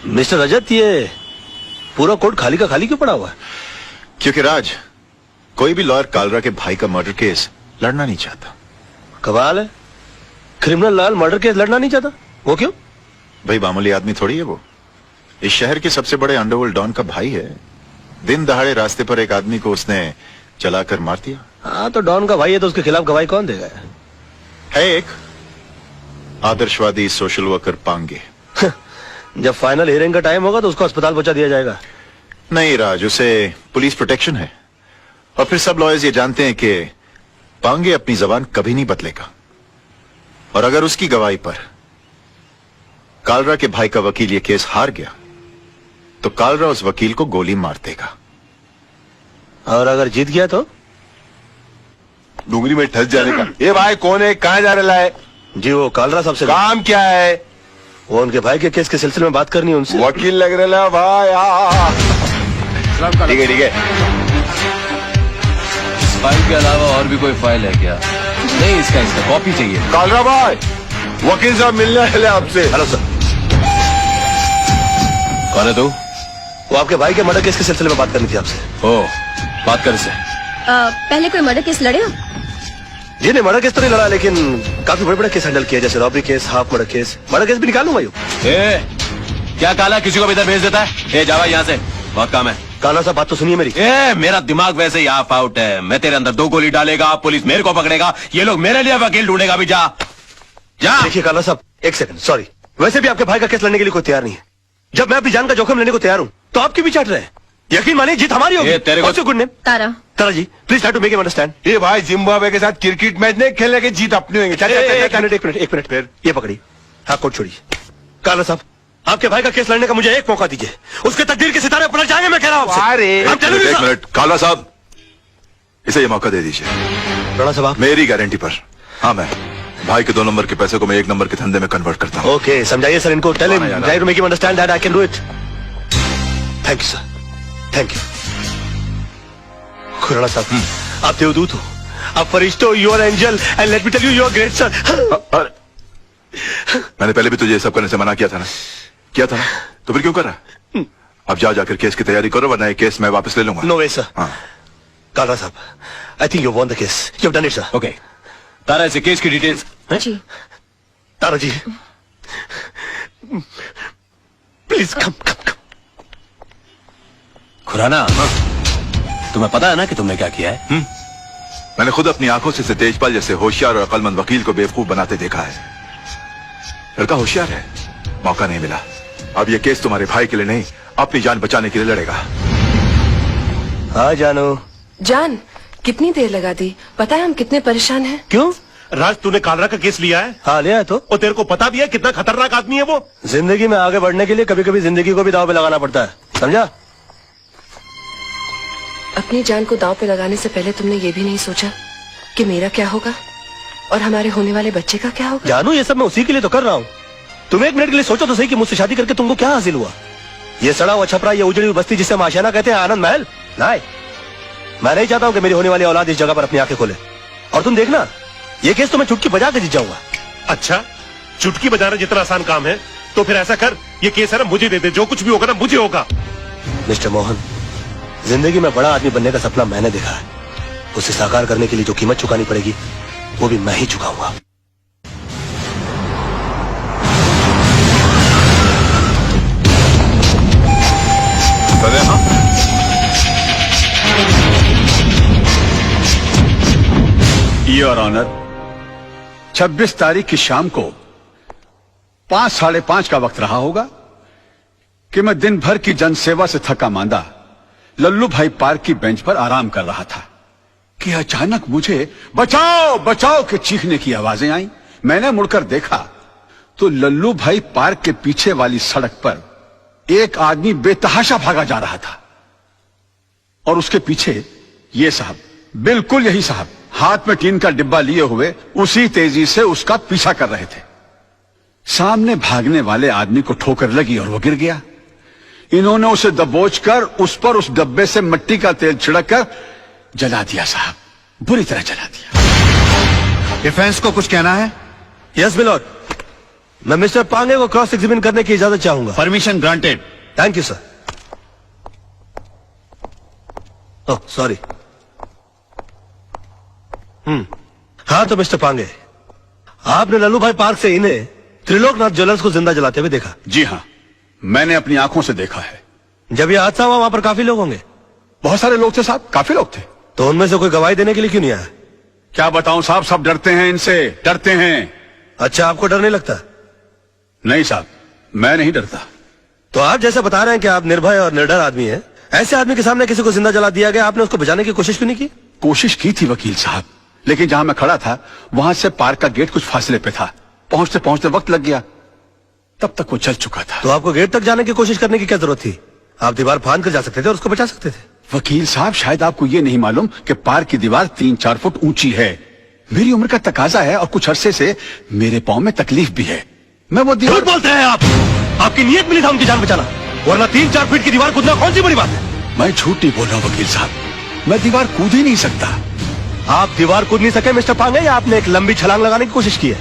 Mister रजत, ये पूरा court खाली का खाली क्यों पड़ा हुआ है? क्योंकि राज, कोई भी लॉयर कालरा के भाई का मर्डर केस लड़ना नहीं चाहता। कमाल है, क्रिमिनल लाल मर्डर केस लड़ना नहीं चाहता। वो क्यों? भाई मामूली आदमी थोड़ी है वो, इस शहर के सबसे बड़े अंडरवर्ल्ड डॉन का भाई है। दिन दहाड़े रास्ते पर एक आदमी को उसने चलाकर मार दिया। हाँ, तो डॉन का भाई है तो उसके खिलाफ गवाही कौन देगा? है एक आदर्शवादी सोशल वर्कर पांगे। जब फाइनल हियरिंग का टाइम होगा तो उसको अस्पताल पहुंचा दिया जाएगा। नहीं राज, उसे पुलिस प्रोटेक्शन है, और फिर सब लॉयर्स ये जानते हैं कि पांगे अपनी जबान कभी नहीं बदलेगा, और अगर उसकी गवाही पर कालरा के भाई का वकील ये केस हार गया तो कालरा उस वकील को गोली मार देगा। और अगर जीत गया तो डूंगरी में ठस जाने का। ये भाई कौन है, कहाँ जा रहा है? जी वो कालरा साहब से काम क्या है? वो उनके भाई के केस के सिलसिले में बात करनी है उनसे। वकील लग रहा है भाई। ठीक है ठीक है। इस फाइल के अलावा और भी कोई फाइल है क्या? नहीं, इसका कॉपी चाहिए। कालरा भाई, वकील साहब मिलने वाले आपसे। Hello sir. कौन है तू? वो आपके भाई के मर्डर केस के सिलसिले में बात करनी थी आपसे। ओ, बात कर इससे। पहले कोई मर्डर केस लड़े हो? जी नहीं, मर्डर केस तो नहीं लड़ा, लेकिन काफी बड़े बड़े केस हैंडल किया, जैसे robbery case, half murder case. Murder case भी निकालूं भाई। क्या काला किसी को भी इधर भेज देता है? जावा यहाँ से, बहुत काम है। काला साहब बात तो सुनिए मेरी। मेरा दिमाग वैसे ही ऑफ आउट है। मैं तेरे अंदर 2 गोली डालेगा, पुलिस मेरे को पकड़ेगा, ये लोग मेरे लिए वकील ढूंढेगा भी। जा जा। देखिए काला साहब, एक सेकंड, सॉरी, वैसे भी आपके भाई का केस लड़ने के लिए कोई तैयार नहीं है। जब मैं अपनी जान का जोखिम लेने को तैयार हूँ तो आपकी भी चाट रहे हैं। यकीन मानिए जीत हमारी होगी। तेरे को good name Tara. Tara ji, please try to make him understand. ये भाई जिम्बाब्वे के साथ क्रिकेट मैच नहीं खेलने के, जीत अपनी होंगे। एक मिनट फिर ये पकड़ी। हाँ, कोट छोड़िए। काला साहब, आपके भाई का केस लड़ने का मुझे एक मौका दीजिए, उसके तकदीर के सितारे पलट जाएंगे, मैं कह रहा हूँ आपसे। एक मिनट काला साहब, इसे ये मौका दे दीजिए। राणा साहब, मेरी गारंटी पर। हाँ, मैं भाई के 2 नंबर के पैसे को मैं 1 नंबर के धंधे में कन्वर्ट करता हूँ। ओके, समझाइए सर इनको। Tell him, try to make him understand that I can do it. Thank you sir, thank you. Khurana साहब, आप देवदूत हो, आप फरिश्ते हो, you are angel, and let me tell you, you are great sir. मैंने पहले भी तुझे ये सब करने से मना किया था ना? किया था ना? तो फिर क्यों कर रहा? अब जाकर केस की तैयारी करो, वरना ये केस मैं वापस ले लूंगा। No way sir. हाँ। काला साहब, I think you won the case, you have done it sir. Okay, Tara इसे केस की डिटेल्स। जी। Tara ji, please come come come. Khurana, तुम्हें पता है ना कि तुमने क्या किया है? मैंने खुद अपनी आंखों से तेजपाल जैसे होशियार और अकलमंद वकील को बेवकूफ बनाते देखा है। लड़का होशियार है, मौका नहीं मिला। अब ये केस तुम्हारे भाई के लिए नहीं, अपनी जान बचाने के लिए लड़ेगा। हाँ जानो। जान, कितनी देर लगा दी? पता है हम कितने परेशान हैं। क्यों? राज, तूने कालरा का केस लिया है? हाँ लिया है तो। और तेरे को पता भी है कितना खतरनाक आदमी है वो? जिंदगी में आगे बढ़ने के लिए कभी कभी जिंदगी को भी दांव पे लगाना पड़ता है, समझा? अपनी जान को दांव पे लगाने से पहले तुमने ये भी नहीं सोचा कि मेरा क्या होगा और हमारे होने वाले बच्चे का क्या होगा? जानू, ये सब मैं उसी के लिए तो कर रहा हूँ। तुम एक मिनट के लिए सोचो तो सही कि मुझसे शादी करके तुमको क्या हासिल हुआ? ये सड़ा हुआ छपरा, ये उजड़ी हुई बस्ती जिसे हम आशियाना कहते हैं, आनंद महल? नहीं, मैं नहीं चाहता हूँ कि मेरी होने वाली औलाद इस जगह पर अपनी आंखें खोले। और तुम देखना, ये केस तो मैं चुटकी बजा के जीत जाऊंगा। अच्छा, चुटकी बजाना जितना आसान काम है तो फिर ऐसा कर, ये केस है ना मुझे दे दे, जो कुछ भी होगा ना मुझे होगा। मिस्टर मोहन, जिंदगी में बड़ा आदमी बनने का सपना मैंने देखा है, उसे साकार करने के लिए जो कीमत चुकानी पड़ेगी वो भी मैं ही चुकाऊंगा। योर ऑनर, 26 तारीख की शाम को 5, 5:30 का वक्त रहा होगा कि मैं दिन भर की जनसेवा से थका मांदा लल्लू भाई पार्क की बेंच पर आराम कर रहा था कि अचानक मुझे बचाओ बचाओ के चीखने की आवाजें आई। मैंने मुड़कर देखा तो लल्लू भाई पार्क के पीछे वाली सड़क पर एक आदमी बेतहाशा भागा जा रहा था, और उसके पीछे ये साहब, बिल्कुल यही साहब, हाथ में टीन का डिब्बा लिए हुए उसी तेजी से उसका पीछा कर रहे थे। सामने भागने वाले आदमी को ठोकर लगी और वो गिर गया। इन्होंने उसे दबोचकर उस पर उस डब्बे से मिट्टी का तेल छिड़क कर जला दिया साहब, बुरी तरह जला दिया। डिफेंस को कुछ कहना है? Yes my lord. मैं मिस्टर पांगे को क्रॉस एग्जामिन करने की इजाजत चाहूंगा। Permission granted. Thank you sir. Oh sorry. हाँ तो मिस्टर पांगे, आपने लल्लू भाई पार्क से इन्हें त्रिलोकनाथ ज्वेलर्स को जिंदा जलाते हुए देखा? जी हाँ, मैंने अपनी आंखों से देखा है। जब ये हादसा हुआ वहां पर काफी लोग होंगे? बहुत सारे लोग थे साहब, काफी लोग थे। तो उनमें से कोई गवाही देने के लिए क्यों नहीं आया? क्या बताऊं साहब, सब डरते हैं इनसे, डरते हैं। अच्छा, आपको डर नहीं लगता? नहीं साहब, मैं नहीं डरता। तो आप जैसे बता रहे हैं कि आप निर्भय और निडर आदमी हैं, ऐसे आदमी के सामने किसी को जिंदा जला दिया गया, आपने उसको बचाने की कोशिश क्यों नहीं की? कोशिश की थी वकील साहब, लेकिन जहां मैं खड़ा था वहां से पार्क का गेट कुछ फासले पे था। पहुंचते पहुंचते वक्त लग गया, तब तक वो चल चुका था। तो आपको गेट तक जाने की कोशिश करने की क्या जरूरत थी? आप दीवार फांद कर जा सकते थे और उसको बचा सकते थे। वकील साहब, शायद आपको ये नहीं मालूम कि पार्क की दीवार 3-4 फुट ऊंची है। मेरी उम्र का तकाजा है और कुछ अरसे से मेरे पांव में तकलीफ भी है। मैं वो दीवार... झूठ बोलते हैं आप। आपकी नीयत मिली था उनकी जान बचाना, वरना 3-4 फीट की दीवार कूदना कौन सी बड़ी बात है? मैं झूठ नहीं बोल रहा हूं वकील साहब, मैं दीवार कूद ही नहीं सकता। आप दीवार कूद नहीं सके मिस्टर पांगे, या आपने एक लंबी छलांग लगाने की कोशिश की है?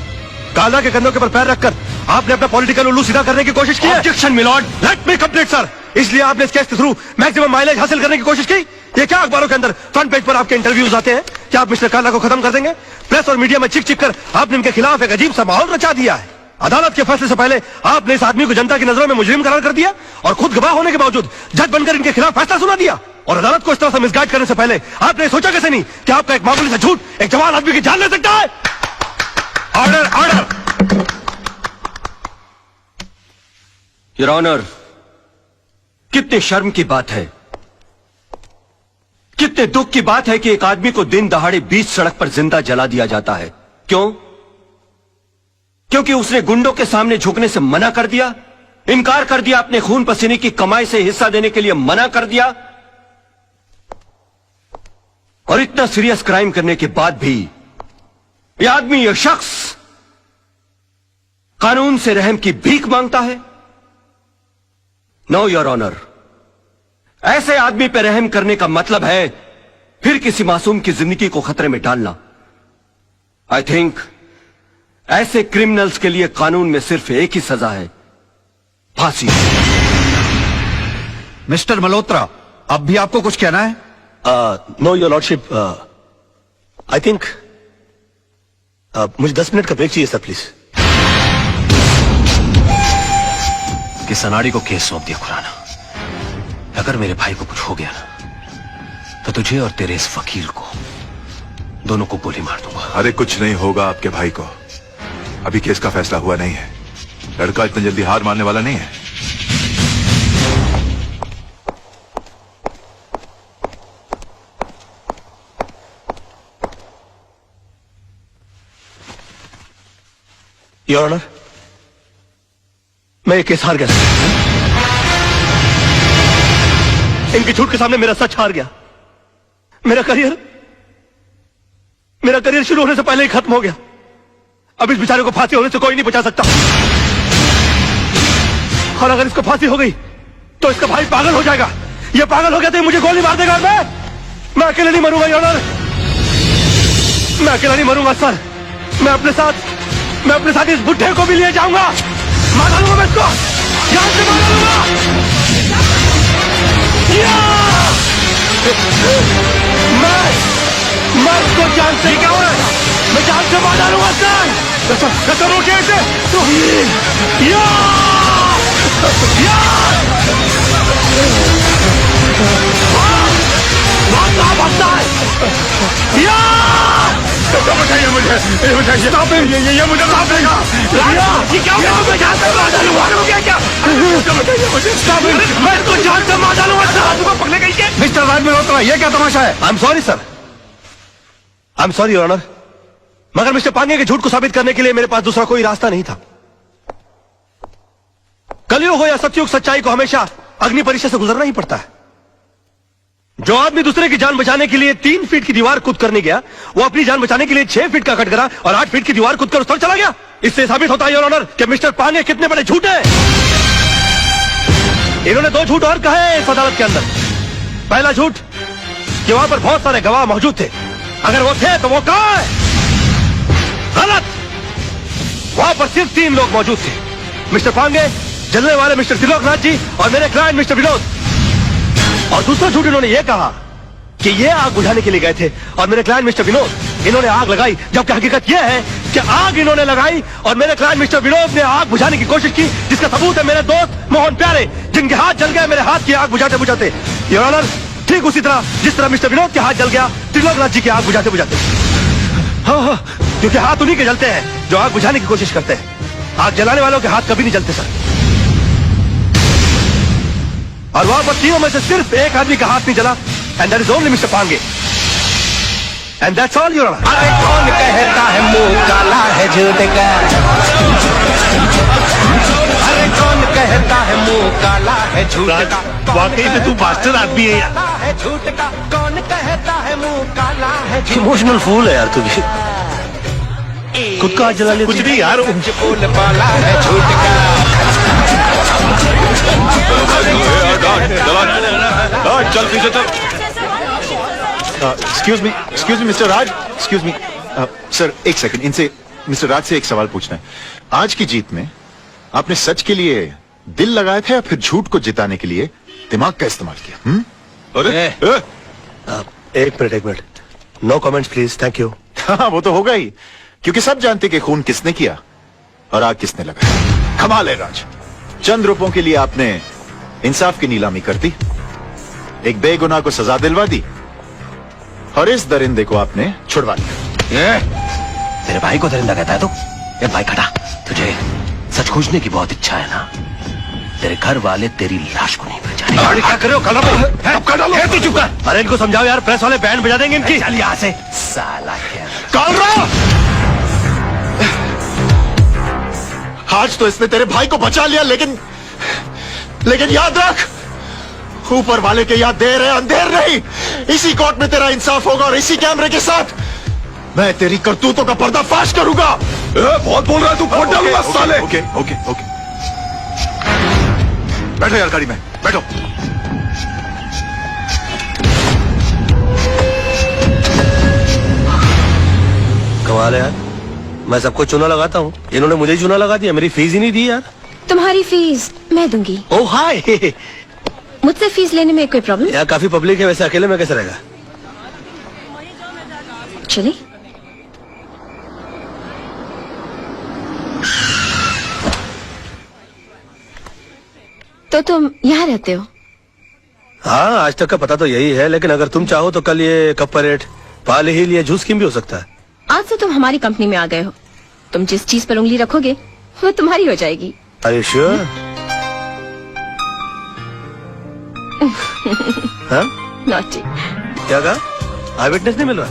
काला के कंधों के पर पैर रखकर आपने अपना पॉलिटिकल उल्लू सीधा करने की कोशिश की है? Objection milord. Let me complete sir. इसलिए आपने इस केस के थ्रू मैक्सिमम माइलेज हासिल करने की कोशिश की। ये क्या अखबारों के अंदर फ्रंट पेज पर आपके इंटरव्यूज आते हैं? क्या आप मिस्टर काला को खत्म कर देंगे? प्रेस और मीडिया में चिक चिक कर आपने इनके खिलाफ एक अजीब सा माहौल रचा दिया है। अदालत के फैसले से पहले आपने इस आदमी को जनता की नजरों में मुजरिम करार कर दिया और खुद गवाह होने के बावजूद जज बनकर इनके खिलाफ फैसला सुना दिया। और अदालत को इस तरह से मिसगाइड करने से पहले आपने सोचा कैसे नहीं कि आपका एक मामूली सा झूठ एक जवान आदमी की जान ले सकता है? Order, order. योर ऑनर, कितने शर्म की बात है, कितने दुख की बात है कि एक आदमी को दिन दहाड़े बीच सड़क पर जिंदा जला दिया जाता है। क्यों? क्योंकि उसने गुंडों के सामने झुकने से मना कर दिया, इनकार कर दिया, अपने खून पसीने की कमाई से हिस्सा देने के लिए मना कर दिया। और इतना सीरियस क्राइम करने के बाद भी यह आदमी, यह शख्स कानून से रहम की भीख मांगता है। नो योर ऑनर, ऐसे आदमी पर रहम करने का मतलब है फिर किसी मासूम की जिंदगी को खतरे में डालना। आई थिंक ऐसे क्रिमिनल्स के लिए कानून में सिर्फ एक ही सजा है, फांसी। मिस्टर मल्होत्रा, अब भी आपको कुछ कहना है? Know your lordship, I think मुझे 10 मिनट का ब्रेक चाहिए सर, प्लीज। किस अनाड़ी को केस सौंप दिया खुराना। अगर मेरे भाई को कुछ हो गया ना, तो तुझे और तेरे इस वकील को दोनों को गोली मार दूंगा। अरे कुछ नहीं होगा आपके भाई को, अभी केस का फैसला हुआ नहीं है। लड़का इतनी जल्दी हार मानने वाला नहीं है। योर ऑनर, मैं ये केस हार गया। इनके झूठ के सामने मेरा सच हार गया। मेरा करियर शुरू होने से पहले ही खत्म हो गया। अब इस बेचारे को फांसी होने से कोई नहीं बचा सकता। और अगर इसको फांसी हो गई तो इसका भाई पागल हो जाएगा। ये पागल हो गया तो ये मुझे गोली मार देगा। और मैं अकेले नहीं मरूंगा योर ऑनर, मैं अकेला नहीं मरूंगा सर। मैं अपने साथ इस बुढ़े को भी ले जाऊंगा। मार डालूंगा मैं इसको, जान से मार डालूंगा। मैं इसको जान से, क्या हो रहा है? मैं जान से मार डालूंगा सर। रोके इसे। भागता है। बताइए मुझे, ये मुझे माफ देगा। ये क्या हो गया? मैं जान से मार डालूंगा। क्या बताइए मुझे। मैं इसको जान से मार डालूंगा सर। पकड़े गई के मिस्टर राज मल्होत्रा, ये क्या तमाशा है? I am sorry sir, I am sorry your honour, मगर मिस्टर पांगे के झूठ को साबित करने के लिए मेरे पास दूसरा कोई रास्ता नहीं था। कलयुग हो या सतयुग, सच्चाई को हमेशा अग्नि परीक्षा से गुजरना ही पड़ता है। जो आदमी दूसरे की जान बचाने के लिए 3 फीट की दीवार कूद करने गया, वो अपनी जान बचाने के लिए 6 फीट का कटघरा और 8 फीट की दीवार कूद कर उस पर चला गया। इससे साबित होता है योर ऑनर कि मिस्टर पांगे कितने बड़े झूठे हैं। इन्होंने 2 झूठ और कहे इस अदालत के अंदर। पहला झूठ कि वहां पर बहुत सारे गवाह मौजूद थे, अगर वो थे तो वो कहां है? गलत। वहां पर सिर्फ 3 लोग मौजूद थे, मिस्टर पांगे, जलने वाले मिस्टर त्रिलोकनाथ जी और मेरे क्लाइंट मिस्टर विनोद। और दूसरा झूठ इन्होंने ये कहा कि ये आग बुझाने के लिए गए थे और मेरे क्लाइंट मिस्टर विनोद इन्होंने आग लगाई, जबकि हकीकत यह है कि आग इन्होंने लगाई और मेरे क्लाइंट मिस्टर विनोद ने आग बुझाने की कोशिश की, जिसका सबूत है मेरे दोस्त मोहन प्यारे, जिनके हाथ जल गए मेरे हाथ की आग बुझाते बुझाते। योर ऑनर, ठीक उसी तरह जिस तरह मिस्टर विनोद के हाथ जल गया त्रिलोकनाथ जी की आग बुझाते बुझाते। हाँ, क्योंकि हाथ उन्हीं के जलते हैं जो आग बुझाने की कोशिश करते हैं। आग जलाने वालों के हाथ कभी नहीं जलते सर। और वहां पर तीनों में से सिर्फ एक आदमी का हाथ नहीं जला, and that is only mister Pange, and that's all your honour. अरे कौन कहता है मुंह काला है झूठ का? अरे कौन कहता है मुंह काला है झूठ राज, का? वाकई में तू मास्टर आदमी है यार। है झूठ का? कौन कहता है मुंह काला है झूठ? इमोशनल फूल है यार तू भी, खुद का हाथ जला लेती। कुछ नहीं यार, बोल पाला है झूठ का। चल पीछे चल। एक्सक्यूज मी मिस्टर राज, एक्सक्यूज मी सर, एक सेकंड, इनसे मिस्टर राज से एक सवाल पूछना है। आज की जीत में आपने सच के लिए दिल लगाया था या फिर झूठ को जिताने के लिए दिमाग का इस्तेमाल किया? अरे एक minute, no comments please, thank you. हाँ, वो तो होगा ही, क्योंकि सब जानते कि खून किसने किया और आग किसने लगाया। कमाल है राज, चंद रुपयों के लिए आपने इंसाफ की नीलामी कर दी, एक बेगुनाह को सजा दिलवा दी और इस दरिंदे को आपने छुड़वा लिया। तेरे भाई को दरिंदा कहता है तू? ये भाई खटा, तुझे सच खोजने की बहुत इच्छा है ना? तेरे घर वाले तेरी लाश को नहीं पहचानेंगे। क्या कर रहे हो? कल डालो। तू चुप कर। अरे इनको समझाओ यार, प्रेस वाले बैंड बजा देंगे इनकी। चल यहाँ से साला क्या। काल आज तो इसने तेरे भाई को बचा लिया, लेकिन याद रख, ऊपर वाले के याद देर है अंधेर नहीं। इसी कोर्ट में तेरा इंसाफ होगा और इसी कैमरे के साथ मैं तेरी करतूतों का पर्दाफाश करूंगा। बहुत बोल रहा है तू, फोड़ डालूंगा साले। ओके ओके ओके, बैठो यार गाड़ी में, बैठो। कमाल है यार, मैं सबको चूना लगाता हूँ, इन्होंने मुझे चूना लगा दिया, मेरी फीस ही नहीं दी यार। तुम्हारी फीस मैं दूंगी। ओह हाय। मुझसे फीस लेने में कोई प्रॉब्लम? यार काफी पब्लिक है, वैसे अकेले में कैसे रहेगा? चलिए। तो तुम यहाँ रहते हो? हाँ, आज तक का पता तो यही है, लेकिन अगर तुम चाहो तो कल ये कप परेड, पाल हिल या जूस स्कीम भी हो सकता है। आज से तुम हमारी कंपनी में आ गए हो, तुम जिस चीज पर उंगली रखोगे वो तुम्हारी हो जाएगी। Are you sure? हाँ? नॉटी। क्या कहा? आई विटनेस नहीं मिल रहा?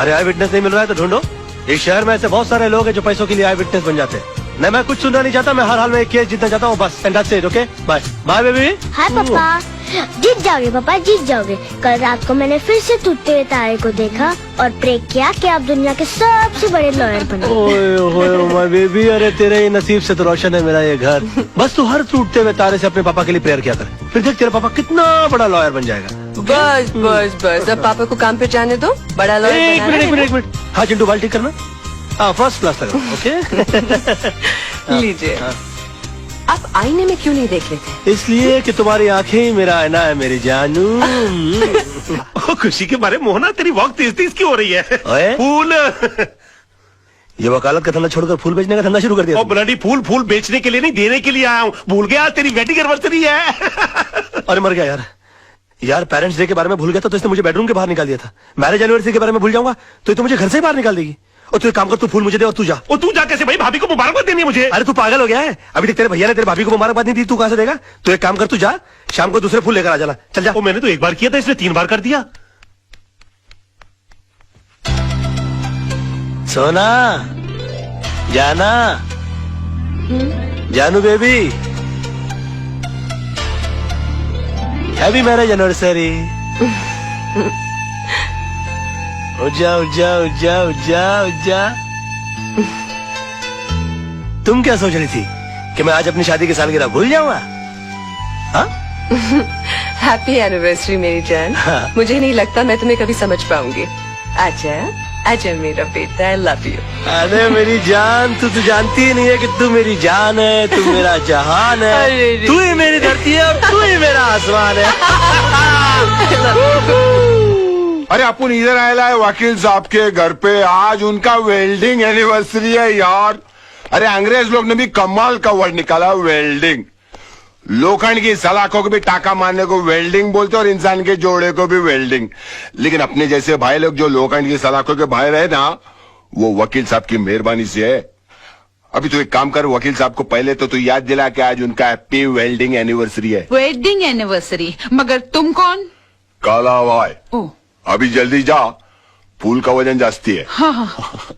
अरे आई विटनेस नहीं मिल रहा है तो ढूंढो। इस शहर में ऐसे बहुत सारे लोग हैं जो पैसों के लिए आई विटनेस बन जाते हैं। नहीं, मैं कुछ सुनना नहीं चाहता, मैं हर हाल में एक केस जीतना चाहता हूँ बस। And that's it, okay? Bye bye baby. Hi papa. जीत जाओगे पापा, जीत जाओगे। कल रात को मैंने फिर से टूटते हुए तारे को देखा और प्रे किया कि आप दुनिया के सबसे बड़े लॉयर बनो। ओए ओए माय बेबी, अरे तेरे ही नसीब से तो रोशन है मेरा ये घर। बस तू हर टूटते हुए तारे से अपने पापा के लिए प्रेयर किया कर, फिर देख तेरा पापा कितना बड़ा लॉयर बन जाएगा। बस बस बस, अब पापा को काम पे जाने दो, बड़ा लॉयर एक बनाना मिनट एक है मिनट ना? एक मिनट। हाँ चिंटू, बाल ठीक करना। हाँ, फर्स्ट क्लास लगा, ओके? लीजिए। आप आईने में क्यों नहीं देख लेते? इसलिए कि तुम्हारी आंखें ही मेरा आईना है मेरी जानू। ओ, खुशी के मारे मोहना तेरी वॉक तेज तेज क्यों हो रही है? ओए? फूल। ये वकालत का धंधा छोड़कर फूल बेचने का धंधा शुरू कर दिया और तुमने। ब्लडी फूल बेचने के लिए नहीं, देने के लिए आया हूँ। भूल गया तेरी वेडिंग एनिवर्सरी है। अरे मर गया यार, पेरेंट्स डे के बारे में भूल गया था तो इसने मुझे बेडरूम के बाहर निकाल दिया था। मैरिज एनिवर्सरी के बारे में भूल जाऊंगा तो ये तो मुझे घर से ही बाहर निकाल देगी। और तू एक काम कर, तू फूल मुझे दे और तू जा। और तू जा कैसे भाई? भाभी को मुबारकबाद देनी है मुझे। अरे तू पागल हो गया है? अभी तक तेरे भैया ने तेरे भाभी को मुबारकबाद नहीं दी, तू कहां से देगा? तू एक काम कर, तू जा, शाम को दूसरे फूल लेकर आ जाना। चल जा। वो मैंने तो एक बार किया था, इसने 3 बार कर दिया। सोना, जाना, जानू बेबी, हैप्पी मैरिज एनिवर्सरी। जा जा जा जा जा। तुम क्या सोच रही थी कि मैं आज अपनी शादी की सालगिरह भूल जाऊंगा? हाँ? हैप्पी एनिवर्सरी मेरी जान। हाँ। मुझे नहीं लगता मैं तुम्हें कभी समझ पाऊंगी। अच्छा आजा मेरा बेटा, आई लव यू। अरे मेरी जान, तू तो जानती ही नहीं है कि तू मेरी जान है, तू मेरा जहान है, तू ही मेरी धरती है और तू ही मेरा आसमान है। अरे अपन इधर आया है वकील साहब के घर पे, आज उनका वेल्डिंग एनिवर्सरी है यार। अरे अंग्रेज लोग ने भी कमाल का वर्ड निकाला, वेल्डिंग। लोखंड की सलाखों को भी टाका मारने को वेल्डिंग बोलते और इंसान के जोड़े को भी वेल्डिंग। लेकिन अपने जैसे भाई लोग जो लोखंड की सलाखों के भाई रहे ना, वो वकील साहब की मेहरबानी से है। अभी तो एक काम कर, वकील साहब को पहले तो तू याद दिला कि आज उनका हैप्पी वेल्डिंग एनिवर्सरी है। Wedding anniversary? मगर तुम कौन? काला भाई। ओ, अभी जल्दी जा, फूल का वजन जास्ती है। हाँ हाँ।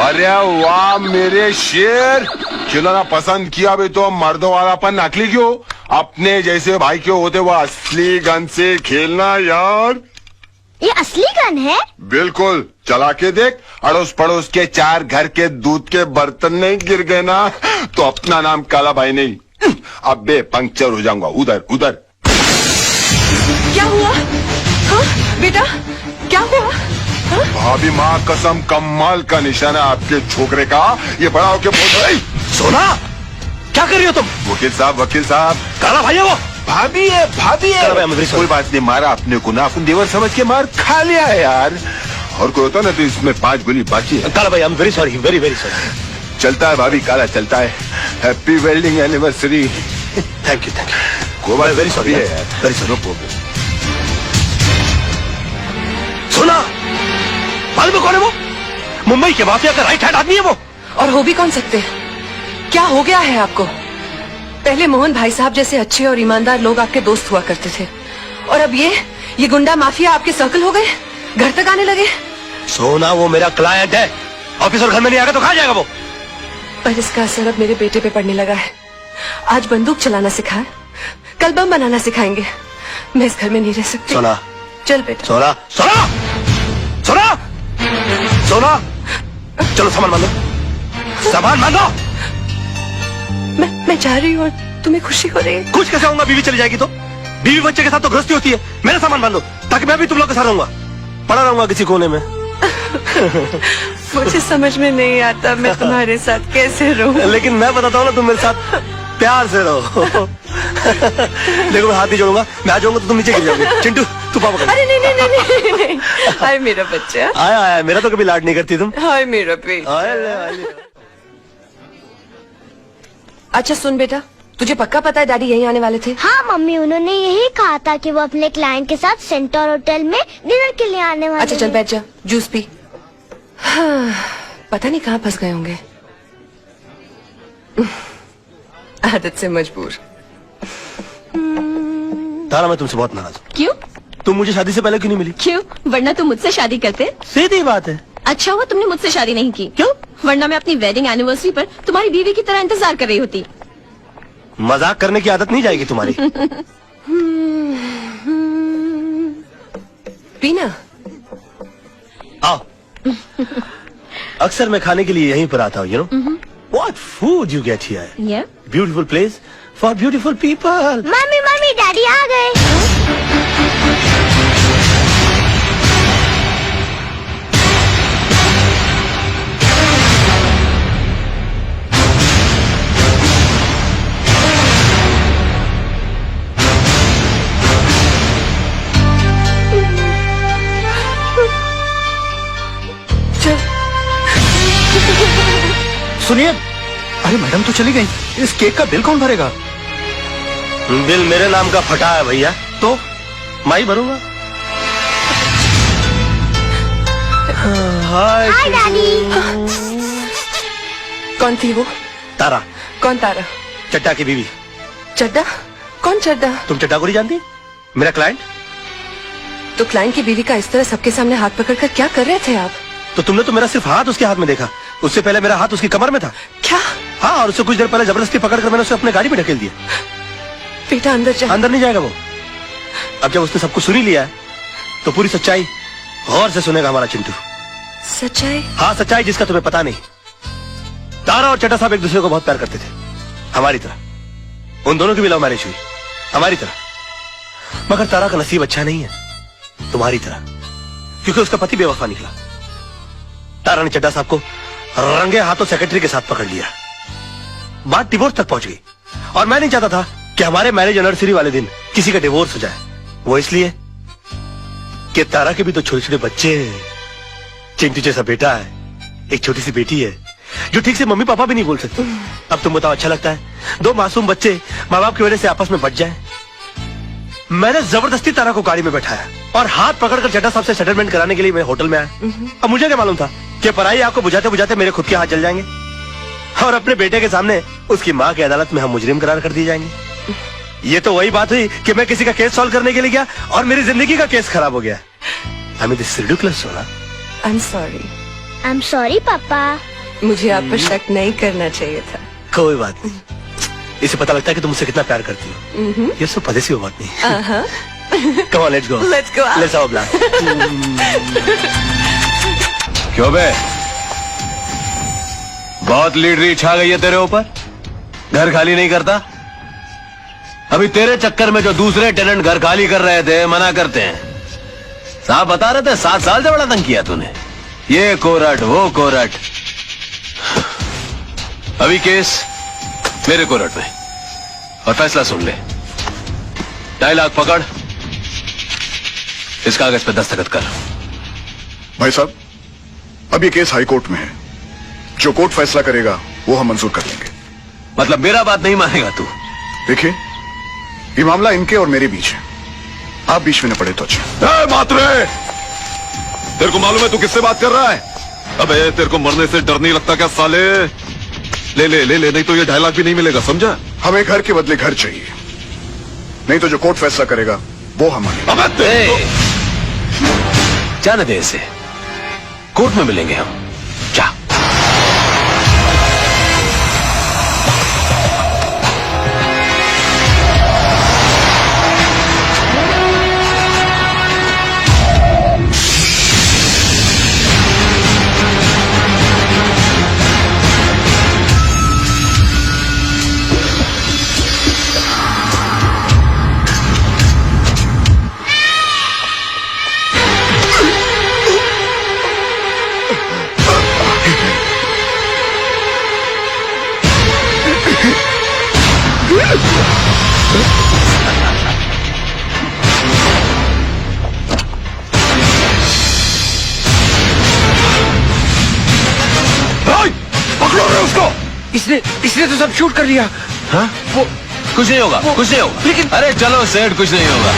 अरे वाह मेरे शेर, खिलौना पसंद किया भी तो मर्दों वालापन नकली क्यों? अपने जैसे भाई क्यों होते वो असली गन से खेलना यार। ये असली गन है? बिल्कुल, चला के देख, अड़ोस पड़ोस के 4 घर के दूध के बर्तन नहीं गिर गए ना तो अपना नाम काला भाई नहीं, अब बे पंक्चर हो जाऊंगा उधर उधर। क्या हुआ? हाँ बेटा, क्या हुआ? हाँ? भाभी माँ कसम, कमाल का निशाना आपके छोकरे का। ये बड़ा होके बोल। सोना, क्या कर रही हो तुम? वकील साहब काला भाई है वो। भाभी है काला भाई, I'm very sorry। कोई बात नहीं, मारा अपने को ना, अपन देवर समझ के मार खा लिया है यार। और कोई होता ना तो इसमें 5 गोली बाकी है। काला भाई, I'm very sorry, very very sorry। चलता है भाभी, काला चलता है। Happy welding anniversary. Thank you कोई बात very sorry है यार, यार, very sorry। No problem. सोना, मालूम कौन है वो? मुंबई के माफिया का राइट हैंड आदमी है वो। और हो भी कौन सकते हैं? क्या हो गया है आपको? पहले मोहन भाई साहब जैसे अच्छे और ईमानदार लोग आपके दोस्त हुआ करते थे, और अब ये गुंडा माफिया आपके सर्कल हो गए, घर तक आने लगे। सोना, वो मेरा क्लाइंट है, ऑफिसर घर में नहीं आएगा तो कहाँ जाएगा वो? पर इसका असर अब मेरे बेटे पे पड़ने लगा है। आज बंदूक चलाना सिखाए, कल बम बनाना सिखाएंगे। मैं इस घर में नहीं रह सकती। सोना, चल बेटा। सोना, सोना, सोना, सोना, चलो सामान मान लो, सामान मान लो। मैं जा रही हूँ, तुम्हें खुशी हो रही है? कुछ कैसे होगा? बीवी चली जाएगी तो? बीवी बच्चे के साथ तो गृहस्थी होती है। मेरा सामान मान लो ताकि मैं भी तुम लोग के साथ रहूंगा, पड़ा रहूंगा किसी कोने में। मुझे समझ में नहीं आता मैं तुम्हारे साथ कैसे रहूं। लेकिन मैं बताता हूँ ना, तुम मेरे साथ प्यार से रहो। देखो मैं हाथ नहीं जोड़ूंगा, मैं आ जाऊंगा तो तुम नीचे गिर जाओगे। चिंटू, तू पापा कर। अरे नहीं। हाय मेरा बच्चा। आया, मेरा तो कभी लाड नहीं करती तुम। हाय मेरा बेटा। अच्छा सुन बेटा, तुझे पक्का पता है डैडी यहीं आने वाले थे? हाँ मम्मी, उन्होंने यही कहा था कि वो अपने क्लाइंट के साथ सेंटर होटल में डिनर के लिए आने वाले अच्छा चल हैं। बैठ जा, जूस पी। हाँ, पता नहीं कहाँ फंस गए होंगे, आदत से मजबूर। तारा, मैं तुमसे बहुत नाराज हूँ। क्यों? तुम मुझे शादी से पहले क्यों नहीं मिली? क्यों? वरना तुम मुझसे शादी करते। सीधी बात है। अच्छा हुआ तुमने मुझसे शादी नहीं की। क्यों? वरना मैं अपनी वेडिंग एनिवर्सरी पर तुम्हारी बीवी की तरह इंतजार कर रही होती। मजाक करने की आदत नहीं जाएगी तुम्हारी। पीना। आओ। अक्सर मैं खाने के लिए यहीं पर आता हूँ, you know? What food you get here? Yeah. Beautiful place for beautiful people. Mummy daddy आ गए। सुनिए, अरे मैडम तो चली गई, इस केक का बिल कौन भरेगा? बिल मेरे नाम का फटा है भैया, तो मैं ही भरूंगा। हाय डैडी। कौन थी वो? तारा। कौन तारा? चड्डा की बीवी। चड्डा? कौन चड्डा? तुम चड्डा को नहीं जानती? मेरा क्लाइंट। तो क्लाइंट की बीवी का इस तरह सबके सामने हाथ पकड़कर क्या कर रहे थे आप? तो तुमने तो मेरा सिर्फ हाथ उसके हाथ में देखा, उससे पहले मेरा हाथ उसकी कमर में था। क्या? हाँ, और उससे कुछ देर पहले जबरदस्ती पकड़कर मैंने उसे अपने गाड़ी में ढकेल दिया। बेटा अंदर जा। अंदर नहीं जाएगा वो। अब जब उसने सब कुछ सुन ही लिया है तो पूरी सच्चाई गौर से सुनेगा हमारा चिंटू। सच्चाई? हाँ, सच्चाई जिसका तुम्हें पता नहीं। तारा और चड्डा साहब एक दूसरे को बहुत प्यार करते थे, हमारी तरह। उन दोनों की भी लव मैरिज हुई, हमारी तरह। मगर तारा का नसीब अच्छा नहीं है, तुम्हारी तरह, क्योंकि उसका पति बेवफा निकला। तारा ने चड्डा साहब को रंगे हाथों सेक्रेटरी के साथ पकड़ लिया। बात डिवोर्स तक पहुंच गई और मैं नहीं चाहता था कि हमारे मैरिज एनिवर्सरी वाले दिन किसी का डिवोर्स हो जाए। वो इसलिए कि तारा के भी तो छोटे छोटे बच्चे हैं। चिंटू जैसा बेटा है, एक छोटी सी बेटी है जो ठीक से मम्मी पापा भी नहीं बोल सकते। अब तुम बताओ, अच्छा लगता है दो मासूम बच्चे माँ बाप की वजह से आपस में बच जाएं? मैंने जबरदस्ती तारा को गाड़ी में बैठाया और हाथ पकड़कर चड्डा साहब से सेटलमेंट कराने के लिए मैं होटल में आया। अब मुझे क्या मालूम था कि पराई आग को बुझाते बुझाते मेरे खुद के हाथ जल जाएंगे और अपने बेटे के सामने उसकी माँ की अदालत में हम मुजरिम करार कर दिए जाएंगे। ये तो वही बात हुई कि मैं किसी का केस सॉल्व करने के लिए गया और मेरी जिंदगी का केस खराब हो गया। I mean, this is ridiculous, सोना। I'm sorry. I'm sorry, पापा। मुझे आप पर शक नहीं करना चाहिए था। कोई बात नहीं, इसे पता लगता है कि तुम मुझसे कितना प्यार करती हो। ये सब पदेसी बात नहीं। Come on, let's go. Let's go out. Let's have a blast. क्यों बे, बहुत लीडरी छा गई है तेरे ऊपर? घर खाली नहीं करता? अभी तेरे चक्कर में जो दूसरे टेनेंट घर खाली कर रहे थे मना करते हैं। साहब बता रहे थे 7 साल से बड़ा तंग किया तूने, ये कोरट वो कोरट। अभी केस मेरे कोरट में और फैसला सुन ले। 2.5 लाख पकड़, इस कागज पे दस्तखत कर। भाई साहब, अब ये केस हाई कोर्ट में है। जो कोर्ट फैसला करेगा वो हम मंजूर कर लेंगे। मतलब मेरा बात नहीं मानेगा तू? देखिए, ये मामला इनके और मेरे बीच है। आप बीच में न पड़े तो अच्छा। मात्रे, तेरे को मालूम है तू किससे बात कर रहा है? अबे तेरे को मरने से डर नहीं लगता क्या साले? ले ले ले ले, नहीं तो ये 2.5 लाख भी नहीं मिलेगा, समझा? हमें घर के बदले घर चाहिए, नहीं तो जो कोर्ट फैसला करेगा वो हम मानेंगे। जाने दे इसे, कोर्ट में मिलेंगे हम। जा। पकड़ो रे उसको। इसने तो सब शूट कर लिया। हाँ? वो कुछ नहीं होगा, कुछ नहीं होगा। लेकिन अरे चलो सेठ, कुछ नहीं होगा।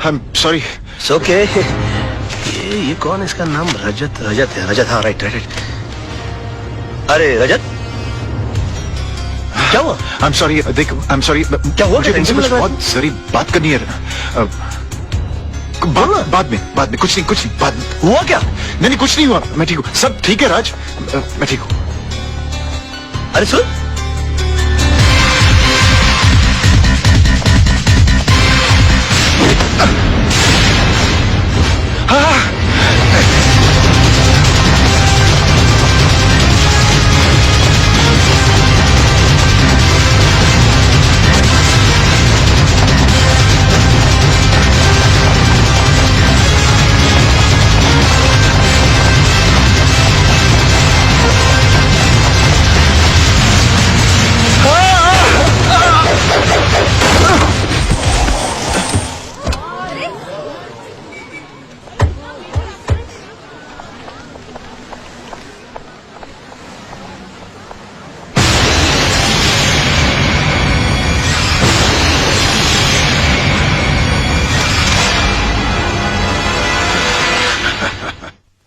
I'm sorry. It's okay. ये कौन है? इसका नाम रजत है। रजत, हाँ, राइट राइट। अरे रजत, क्या हुआ? आई एम सॉरी, देख आई एम सॉरी, क्या हुआ? मुझे तुमसे टेंशन कुछ लग रहा है? बहुत जरूरी बात करनी है। बाद में कुछ नहीं बाद में। हुआ क्या? नहीं कुछ नहीं हुआ, मैं ठीक हूँ, सब ठीक है राज, मैं ठीक हूँ। अरे सुन,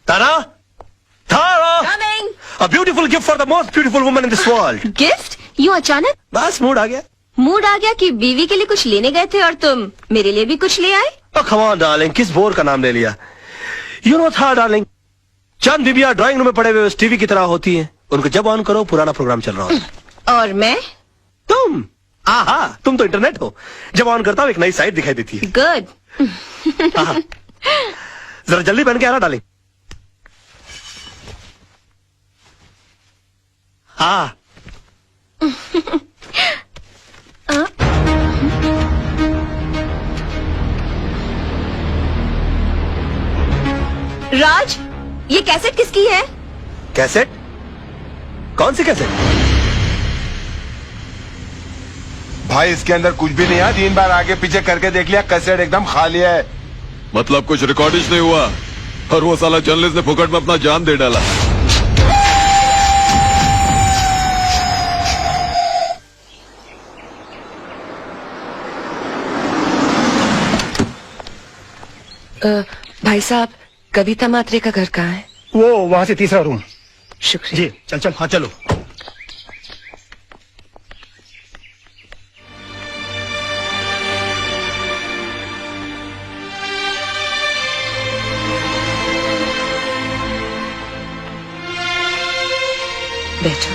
तारा, Coming. a beautiful gift for the most beautiful woman in this world. Gift? यूं अचानक? बस मूड आ गया। मूड आ गया कि बीवी के लिए कुछ लेने गए थे और तुम मेरे लिए भी कुछ ले आए? come on डार्लिंग, किस बोर का नाम ले लिया? यू नो था डार्लिंग, चंद बीबियां ड्राइंग रूम में पड़े हुए टीवी की तरह होती हैं, उनको जब ऑन करो पुराना प्रोग्राम चल रहा होता है। और मैं? तुम तुम तो इंटरनेट हो, जब ऑन करता हूँ एक नई साइट दिखाई देती है। गुड। जरा जल्दी पहन के आना डार्लिंग। हाँ राज, ये कैसेट किसकी है? कैसेट? कौन सी कैसेट? भाई इसके अंदर कुछ भी नहीं है, 3 बार आगे पीछे करके देख लिया, कैसेट एकदम खाली है। मतलब कुछ रिकॉर्डिश नहीं हुआ और वो साला जर्नलिस्ट ने फुकट में अपना जान दे डाला। भाई साहब, कविता मात्रे का घर कहाँ है? वो वहां से तीसरा रूम। शुक्रिया जी चल चल, हाँ चलो। बैठो।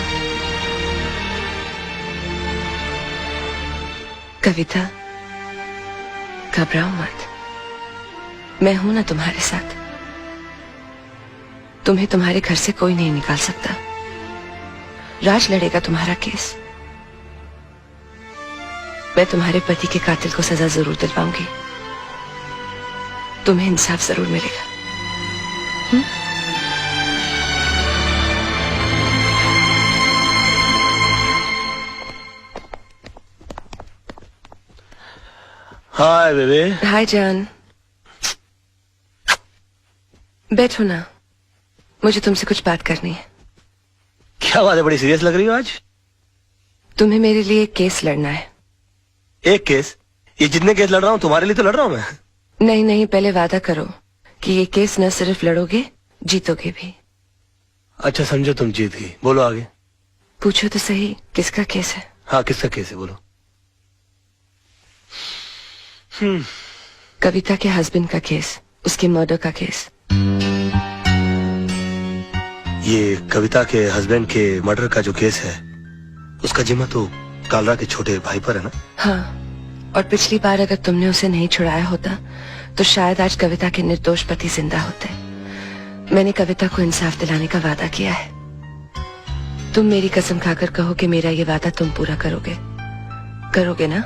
कविता, घबराओ मत, मैं हूं ना तुम्हारे साथ। तुम्हें तुम्हारे घर से कोई नहीं निकाल सकता। राज लड़ेगा तुम्हारा केस। मैं तुम्हारे पति के कातिल को सजा जरूर दिलवाऊंगी। तुम्हें इंसाफ जरूर मिलेगा। Hi baby. हाय जान, बैठो ना, मुझे तुमसे कुछ बात करनी है। क्या बात है, बड़ी सीरियस लग रही हो आज। तुम्हें मेरे लिए एक केस लड़ना है। एक केस? ये जितने केस लड़ रहा हूँ तुम्हारे लिए तो लड़ रहा हूँ मैं। नहीं नहीं, पहले वादा करो कि ये केस न सिर्फ लड़ोगे, जीतोगे भी। अच्छा समझो तुम जीत गई, बोलो आगे। पूछो तो सही, किसका केस है? हाँ किसका केस है, बोलो। कविता के हस्बैंड का केस, उसके मर्डर का केस। ये कविता के हस्बैंड के मर्डर का जो केस है, उसका जिम्मा तो कालरा के छोटे भाई पर है ना? हाँ, और पिछली बार अगर तुमने उसे नहीं छुड़ाया होता तो शायद आज कविता के निर्दोष पति जिंदा होते। मैंने कविता को इंसाफ दिलाने का वादा किया है। तुम मेरी कसम खाकर कहो कि मेरा ये वादा तुम पूरा करोगे, करोगे ना?